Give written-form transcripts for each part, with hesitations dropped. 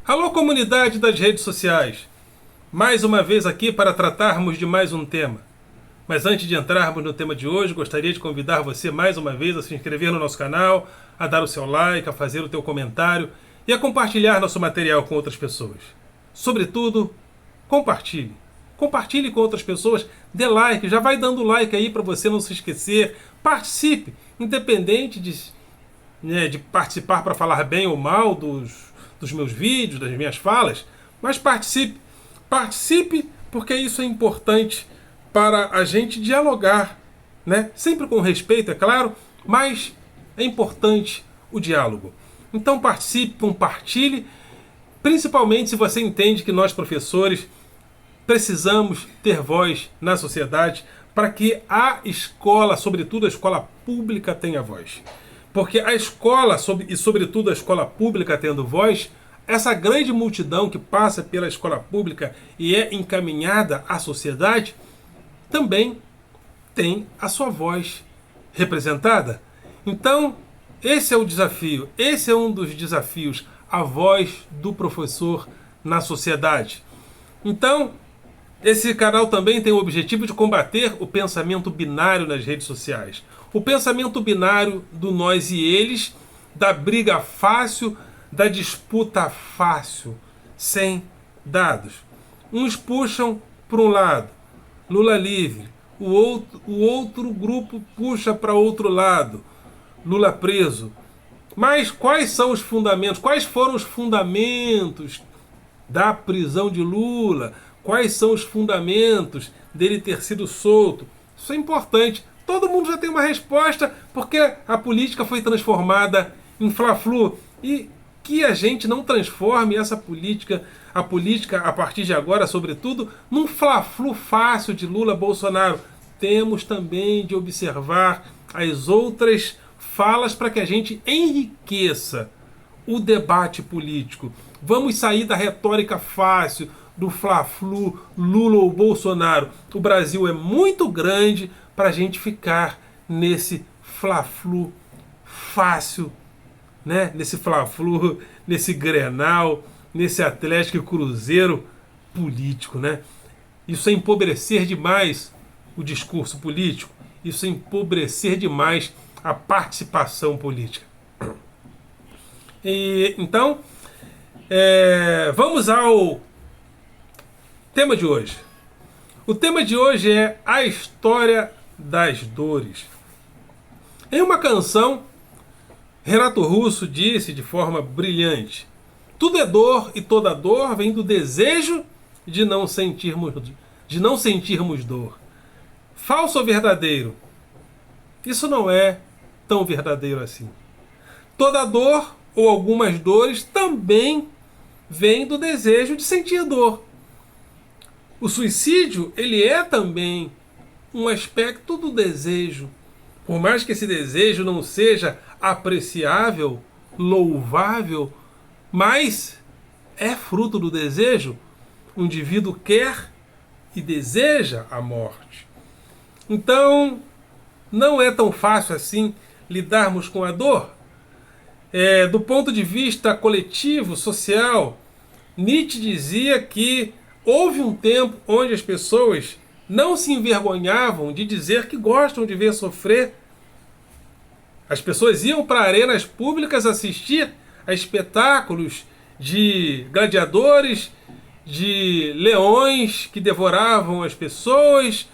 Alô, comunidade das redes sociais! Mais uma vez aqui para tratarmos de mais um tema. Mas antes de entrarmos no tema de hoje, gostaria de convidar você mais uma vez a se inscrever no nosso canal, a dar o seu like, a fazer o teu comentário e a compartilhar nosso material com outras pessoas. Sobretudo, compartilhe. Compartilhe com outras pessoas, dê like, já vai dando like aí para você não se esquecer. Participe, independente de participar para falar bem ou mal dos meus vídeos, das minhas falas, mas participe. Participe porque isso é importante para a gente dialogar, né? Sempre com respeito, é claro, mas é importante o diálogo. Então participe, compartilhe, principalmente se você entende que nós professores precisamos ter voz na sociedade para que a escola, sobretudo a escola pública, tenha voz. Porque a escola, e sobretudo a escola pública tendo voz, essa grande multidão que passa pela escola pública e é encaminhada à sociedade, também tem a sua voz representada. Então, esse é o desafio, esse é um dos desafios, a voz do professor na sociedade. Então, esse canal também tem o objetivo de combater o pensamento binário nas redes sociais. O pensamento binário do nós e eles, da briga fácil, da disputa fácil, sem dados. Uns puxam para um lado, Lula livre. O outro grupo puxa para outro lado, Lula preso. Mas quais são os fundamentos? Quais foram os fundamentos da prisão de Lula? Quais são os fundamentos dele ter sido solto? Isso é importante. Todo mundo já tem uma resposta, porque a política foi transformada em fla-flu. E que a gente não transforme essa política, a política a partir de agora, sobretudo, num fla-flu fácil de Lula-Bolsonaro. Temos também de observar as outras falas para que a gente enriqueça o debate político. Vamos sair da retórica fácil, do fla-flu, Lula ou Bolsonaro. O Brasil é muito grande para a gente ficar nesse fla-flu fácil, né? Nesse fla-flu, nesse Grenal, nesse Atlético e Cruzeiro político, né? Isso é empobrecer demais o discurso político, isso é empobrecer demais a participação política. Então, vamos ao tema de hoje. O tema de hoje é a história das dores. Em uma canção, Renato Russo disse de forma brilhante: tudo é dor e toda dor vem do desejo de não sentirmos dor. Falso ou verdadeiro? Isso não é tão verdadeiro assim. Toda dor ou algumas dores também vem do desejo de sentir dor. O suicídio, ele é também um aspecto do desejo. Por mais que esse desejo não seja apreciável, louvável, mas é fruto do desejo. O indivíduo quer e deseja a morte. Então, não é tão fácil assim lidarmos com a dor. Do ponto de vista coletivo, social, Nietzsche dizia que houve um tempo onde as pessoas não se envergonhavam de dizer que gostam de ver sofrer. As pessoas iam para arenas públicas assistir a espetáculos de gladiadores, de leões que devoravam as pessoas.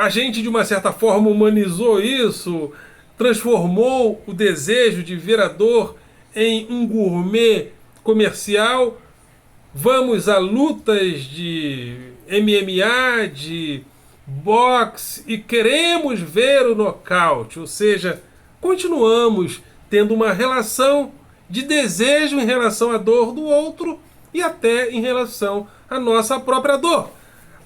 A gente, de uma certa forma, humanizou isso, transformou o desejo de ver a dor em um gourmet comercial. Vamos a lutas de MMA, de boxe e queremos ver o nocaute. Ou seja, continuamos tendo uma relação de desejo em relação à dor do outro e até em relação à nossa própria dor.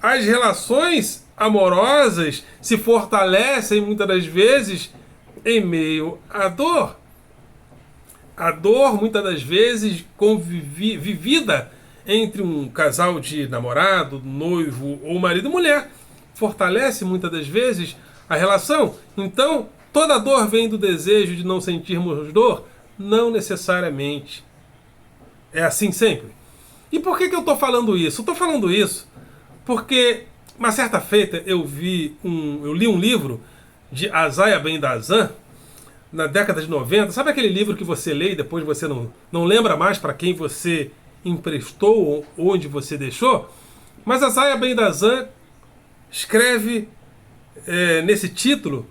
As relações amorosas se fortalecem muitas das vezes em meio à dor. A dor, muitas das vezes, vivida entre um casal de namorado, noivo ou marido e mulher, fortalece muitas das vezes a relação. Então, toda dor vem do desejo de não sentirmos dor? Não necessariamente. É assim sempre. E por que eu estou falando isso? Eu estou falando isso porque uma certa feita eu li um livro de Azaya Ben Dazan na década de 90. Sabe aquele livro que você lê e depois você não lembra mais para quem você emprestou ou onde você deixou? Mas Azaya Ben Dazan escreve nesse título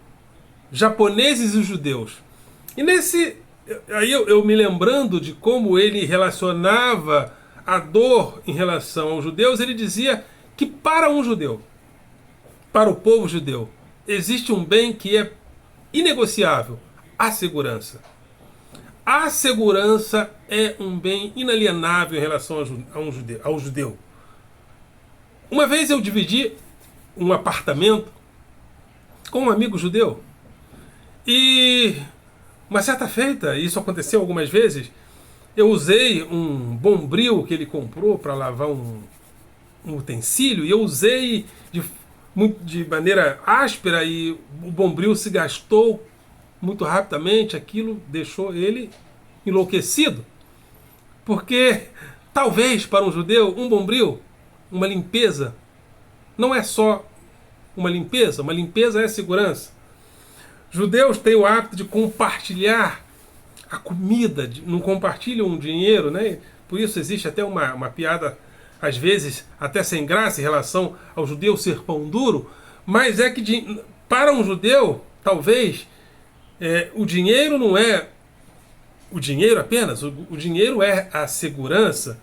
Japoneses e Judeus. E aí eu me lembrando de como ele relacionava a dor em relação aos judeus, ele dizia que para um judeu, para o povo judeu, existe um bem que é inegociável: a segurança. A segurança é um bem inalienável em relação ao judeu. Uma vez eu dividi um apartamento com um amigo judeu e uma certa feita, isso aconteceu algumas vezes, eu usei um bombril que ele comprou para lavar um utensílio e eu usei de maneira áspera e o bombril se gastou muito rapidamente. Aquilo deixou ele enlouquecido. Porque talvez para um judeu um bombril, uma limpeza, não é só uma limpeza é segurança. Judeus têm o hábito de compartilhar a comida, não compartilham o dinheiro, né? Por isso existe até uma piada, às vezes até sem graça, em relação ao judeu ser pão duro, mas é que para um judeu, talvez, o dinheiro não é o dinheiro apenas, o dinheiro é a segurança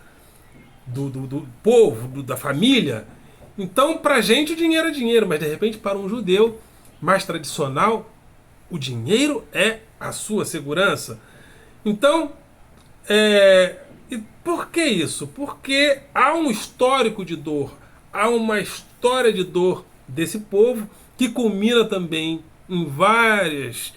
do povo, da família. Então, para a gente, o dinheiro é dinheiro, mas de repente, para um judeu mais tradicional, o dinheiro é a sua segurança. Então, e por que isso? Porque há um histórico de dor, há uma história de dor desse povo que culmina também em vários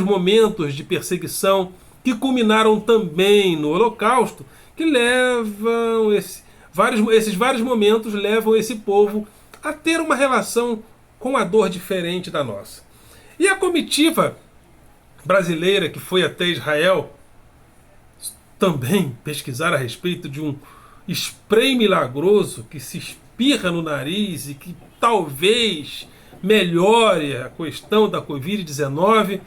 momentos de perseguição que culminaram também no Holocausto, que levam esses vários momentos levam esse povo a ter uma relação com a dor diferente da nossa. E a comitiva brasileira que foi até Israel também pesquisar a respeito de um spray milagroso que se espirra no nariz e que talvez melhore a questão da Covid-19,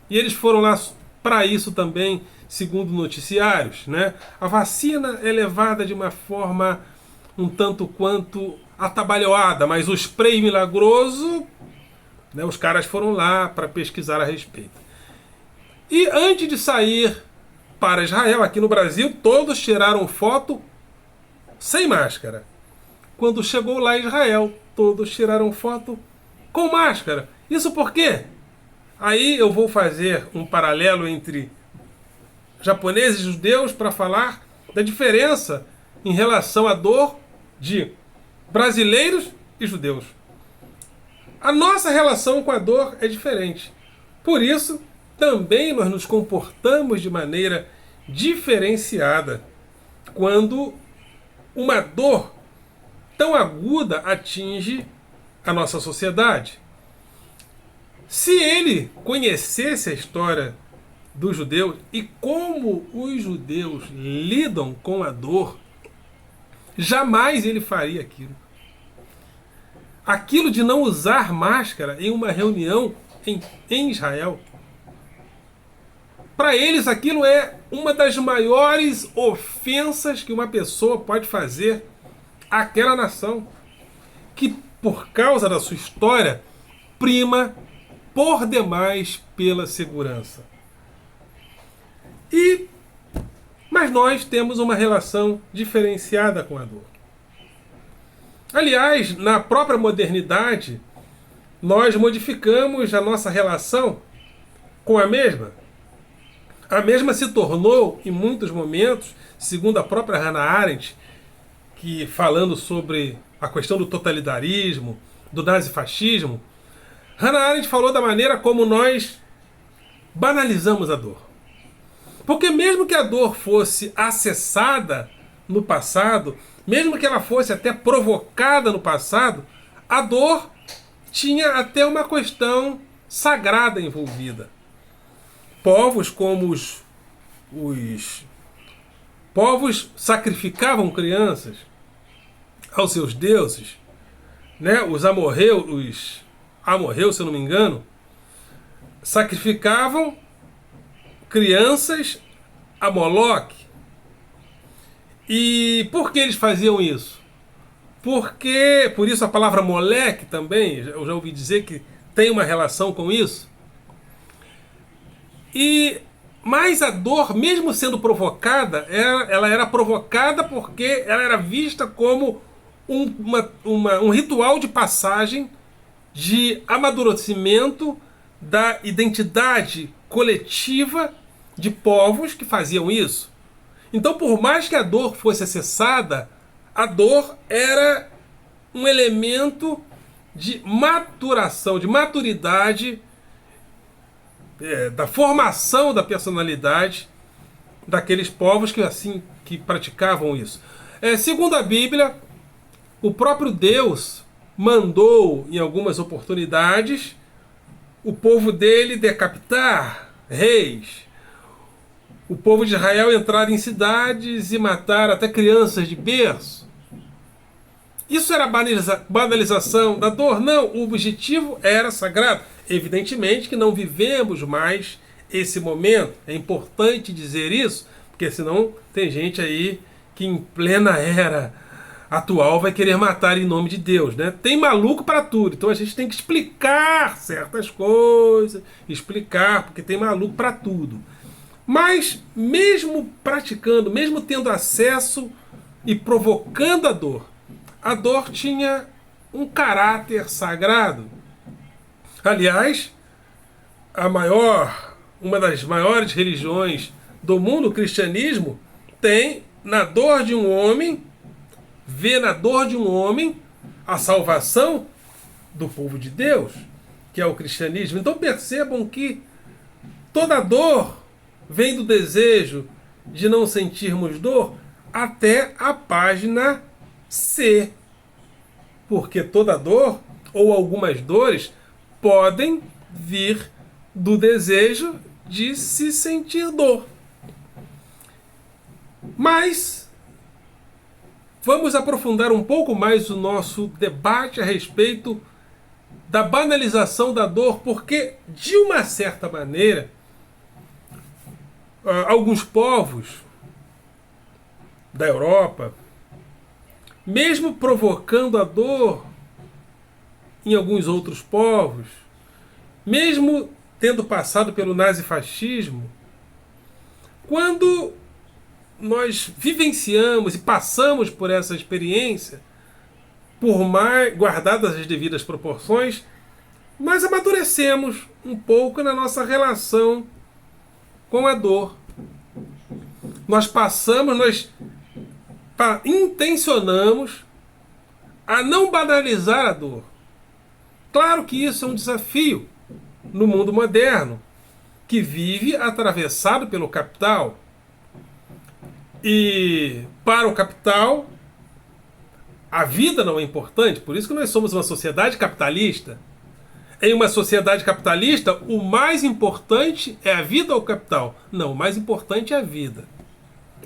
e eles foram lá para isso também, segundo noticiários, né? A vacina é levada de uma forma um tanto quanto atabalhoada, mas o spray milagroso, né, os caras foram lá para pesquisar a respeito. E antes de sair para Israel, aqui no Brasil, todos tiraram foto sem máscara. Quando chegou lá em Israel, todos tiraram foto com máscara. Isso por quê? Aí eu vou fazer um paralelo entre japoneses e judeus para falar da diferença em relação à dor de brasileiros e judeus. A nossa relação com a dor é diferente. Por isso, também nós nos comportamos de maneira diferenciada quando uma dor tão aguda atinge a nossa sociedade. Se ele conhecesse a história dos judeus e como os judeus lidam com a dor, jamais ele faria aquilo. Aquilo de não usar máscara em uma reunião em Israel. Para eles, aquilo é uma das maiores ofensas que uma pessoa pode fazer àquela nação, que por causa da sua história prima por demais pela segurança. Mas nós temos uma relação diferenciada com a dor. Aliás, na própria modernidade, nós modificamos a nossa relação com a mesma. A mesma se tornou, em muitos momentos, segundo a própria Hannah Arendt, que falando sobre a questão do totalitarismo, do nazifascismo, Hannah Arendt falou da maneira como nós banalizamos a dor. Porque mesmo que a dor fosse acessada no passado, mesmo que ela fosse até provocada no passado, a dor tinha até uma questão sagrada envolvida. Povos como Povos sacrificavam crianças aos seus deuses, né? Os amorreus, se eu não me engano, sacrificavam crianças a Moloque. E por que eles faziam isso? Porque, por isso a palavra Moleque também, eu já ouvi dizer que tem uma relação com isso. Mas a dor, mesmo sendo provocada, ela era provocada porque ela era vista como um ritual de passagem de amadurecimento da identidade coletiva de povos que faziam isso. Então, por mais que a dor fosse cessada, a dor era um elemento de maturação, de maturidade, da formação da personalidade daqueles povos que praticavam isso. Segundo a Bíblia, o próprio Deus mandou, em algumas oportunidades, o povo dele decapitar reis, o povo de Israel entrar em cidades e matar até crianças de berço. Isso era banalização da dor? Não, o objetivo era sagrado. Evidentemente que não vivemos mais esse momento. É importante dizer isso, porque senão tem gente aí que em plena era atual vai querer matar em nome de Deus, né? Tem maluco para tudo, então a gente tem que explicar certas coisas, explicar, porque tem maluco para tudo. Mas mesmo praticando, mesmo tendo acesso e provocando a dor tinha um caráter sagrado. Aliás, uma das maiores religiões do mundo, o cristianismo, tem na dor de um homem, vê na dor de um homem a salvação do povo de Deus, que é o cristianismo. Então percebam que toda dor vem do desejo de não sentirmos dor até a página C. Porque toda dor, ou algumas dores, podem vir do desejo de se sentir dor. Mas vamos aprofundar um pouco mais o nosso debate a respeito da banalização da dor, porque, de uma certa maneira, alguns povos da Europa, mesmo provocando a dor em alguns outros povos, mesmo tendo passado pelo nazifascismo, quando nós vivenciamos e passamos por essa experiência, por mais guardadas as devidas proporções, nós amadurecemos um pouco na nossa relação com a dor. Nós intencionamos a não banalizar a dor. Claro que isso é um desafio no mundo moderno, que vive atravessado pelo capital. E para o capital, a vida não é importante, por isso que nós somos uma sociedade capitalista. Em uma sociedade capitalista, o mais importante é a vida ou o capital? Não, o mais importante é a vida.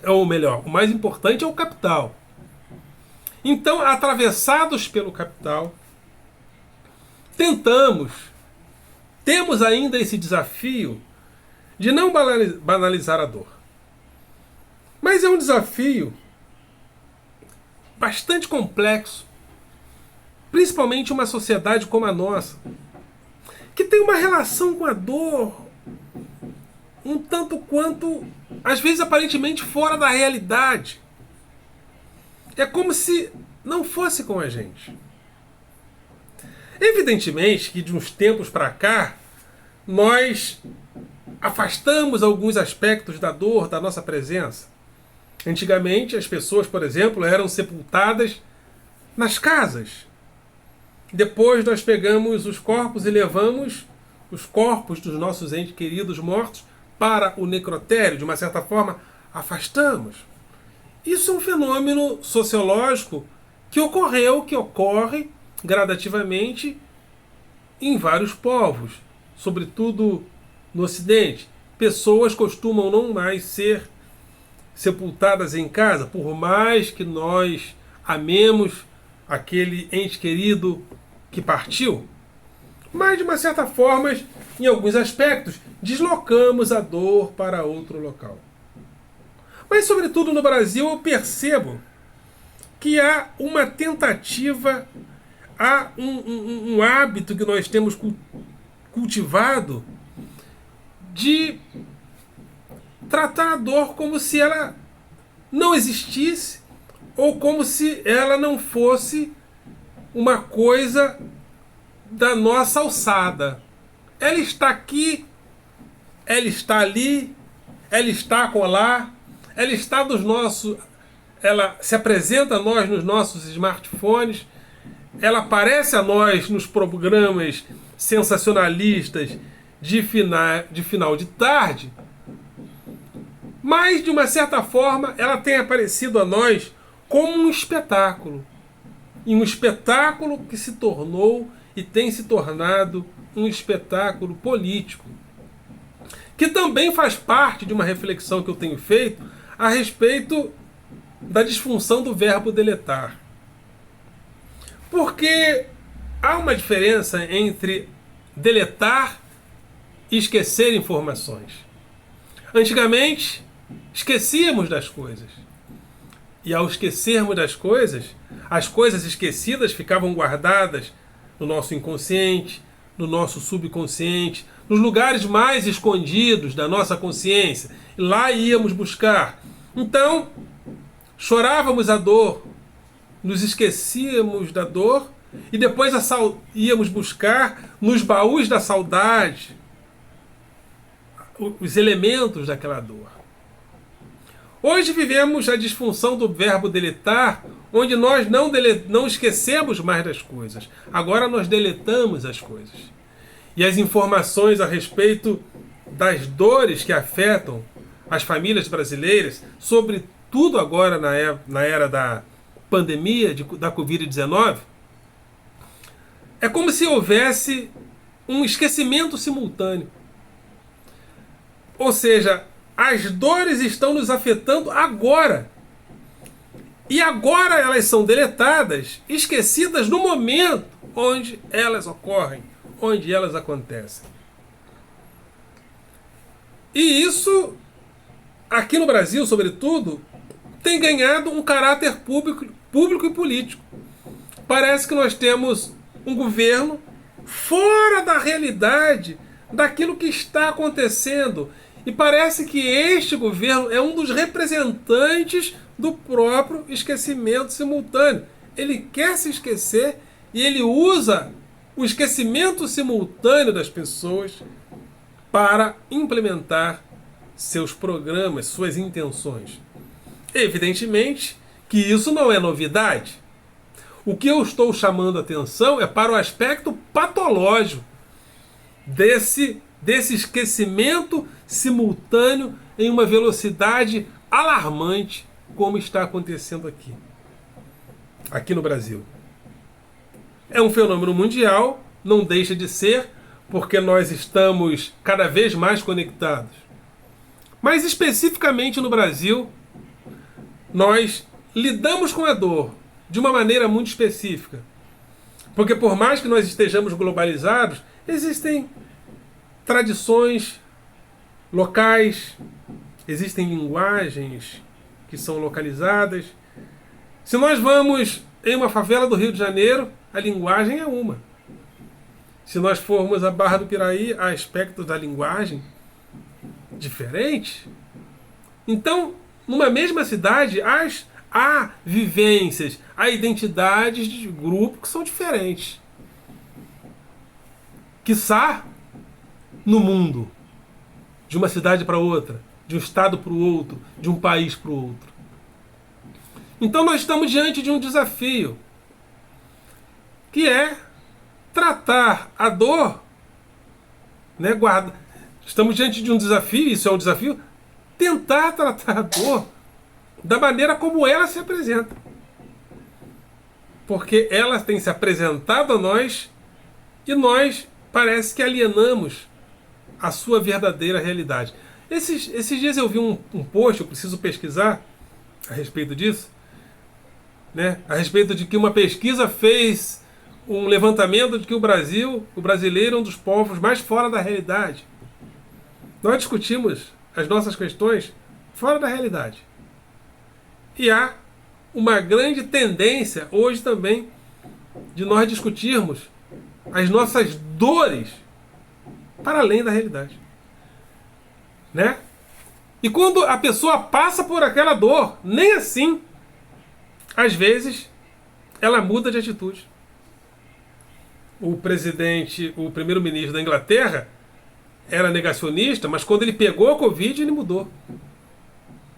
Ou melhor, o mais importante é o capital. Então, atravessados pelo capital, temos ainda esse desafio de não banalizar a dor. Mas é um desafio bastante complexo, principalmente uma sociedade como a nossa, que tem uma relação com a dor um tanto quanto, às vezes aparentemente fora da realidade. É como se não fosse com a gente. Evidentemente que de uns tempos para cá, nós afastamos alguns aspectos da dor da nossa presença. Antigamente, as pessoas, por exemplo, eram sepultadas nas casas. Depois nós pegamos os corpos e levamos os corpos dos nossos entes queridos mortos para o necrotério. De uma certa forma, afastamos. Isso é um fenômeno sociológico que ocorre gradativamente em vários povos, sobretudo no Ocidente. Pessoas costumam não mais ser sepultadas em casa, por mais que nós amemos aquele ente querido que partiu. Mas, de uma certa forma, em alguns aspectos, deslocamos a dor para outro local. Mas, sobretudo no Brasil, eu percebo que há uma tentativa, há um hábito que nós temos cultivado de tratar a dor como se ela não existisse ou como se ela não fosse uma coisa da nossa alçada. Ela está aqui, ela está ali, ela está acolá, ela está nos nossos, ela se apresenta a nós nos nossos smartphones, ela aparece a nós nos programas sensacionalistas de final de tarde, mas de uma certa forma ela tem aparecido a nós como um espetáculo. E um espetáculo que se tornou e tem se tornado um espetáculo político. Que também faz parte de uma reflexão que eu tenho feito a respeito da disfunção do verbo deletar. Porque há uma diferença entre deletar e esquecer informações. Antigamente, esquecíamos das coisas. E ao esquecermos das coisas, as coisas esquecidas ficavam guardadas no nosso inconsciente, no nosso subconsciente, nos lugares mais escondidos da nossa consciência. E lá íamos buscar. Então, chorávamos a dor, nos esquecíamos da dor e depois íamos buscar nos baús da saudade os elementos daquela dor. Hoje vivemos a disfunção do verbo deletar, onde nós não esquecemos mais das coisas. Agora nós deletamos as coisas. E as informações a respeito das dores que afetam as famílias brasileiras, sobretudo agora na era da pandemia da Covid-19, é como se houvesse um esquecimento simultâneo. Ou seja, as dores estão nos afetando agora. E agora elas são deletadas, esquecidas no momento onde elas ocorrem, onde elas acontecem. E isso, aqui no Brasil, sobretudo, tem ganhado um caráter público e político. Parece que nós temos um governo fora da realidade daquilo que está acontecendo. E parece que este governo é um dos representantes do próprio esquecimento simultâneo. Ele quer se esquecer e ele usa o esquecimento simultâneo das pessoas para implementar seus programas, suas intenções. Evidentemente que isso não é novidade. O que eu estou chamando a atenção é para o aspecto patológico desse esquecimento simultâneo em uma velocidade alarmante, como está acontecendo aqui no Brasil. É um fenômeno mundial, não deixa de ser, porque nós estamos cada vez mais conectados. Mas especificamente no Brasil, nós lidamos com a dor de uma maneira muito específica. Porque por mais que nós estejamos globalizados, existem tradições locais, existem linguagens que são localizadas. Se nós vamos em uma favela do Rio de Janeiro, a linguagem é uma. Se nós formos à Barra do Piraí, há aspectos da linguagem diferentes. Então, numa mesma cidade, há vivências, há identidades de grupo que são diferentes. Quiçá no mundo, de uma cidade para outra, de um estado para o outro, de um país para o outro. Então nós estamos diante de um desafio, que é tratar a dor, né, estamos diante de um desafio, isso é um desafio, tentar tratar a dor da maneira como ela se apresenta. Porque ela tem se apresentado a nós e nós parece que alienamos a sua verdadeira realidade. Esses dias eu vi um post, eu preciso pesquisar a respeito disso, né? A respeito de que uma pesquisa fez um levantamento de que o brasileiro é um dos povos mais fora da realidade. Nós discutimos as nossas questões fora da realidade. E há uma grande tendência hoje também de nós discutirmos as nossas dores para além da realidade. Né? E quando a pessoa passa por aquela dor, nem assim, às vezes, ela muda de atitude. O primeiro-ministro da Inglaterra era negacionista, mas quando ele pegou a Covid, ele mudou.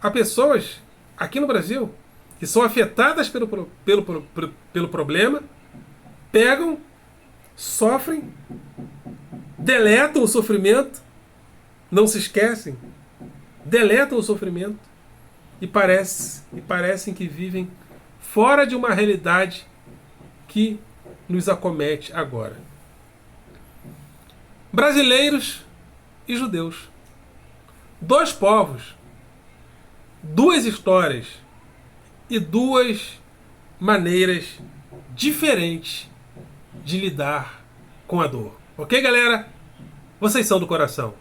Há pessoas aqui no Brasil que são afetadas pelo problema, pegam, sofrem, deletam o sofrimento, não se esquecem, deletam o sofrimento e parecem que vivem fora de uma realidade que nos acomete agora. Brasileiros e judeus. Dois povos, duas histórias e duas maneiras diferentes de lidar com a dor. Ok, galera? Vocês são do coração.